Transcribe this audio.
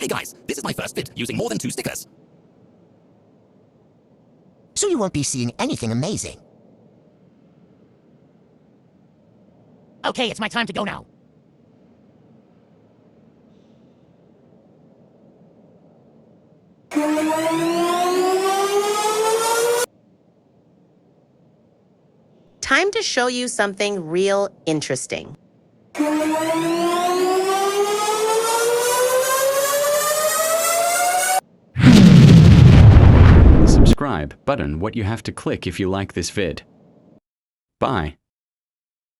Hey guys, this is my first vid using more than 2 stickers. So you won't be seeing anything amazing. Okay, it's my time to go now. Time to show you something real interesting. Subscribe button what you have to click if you like this vid. Bye.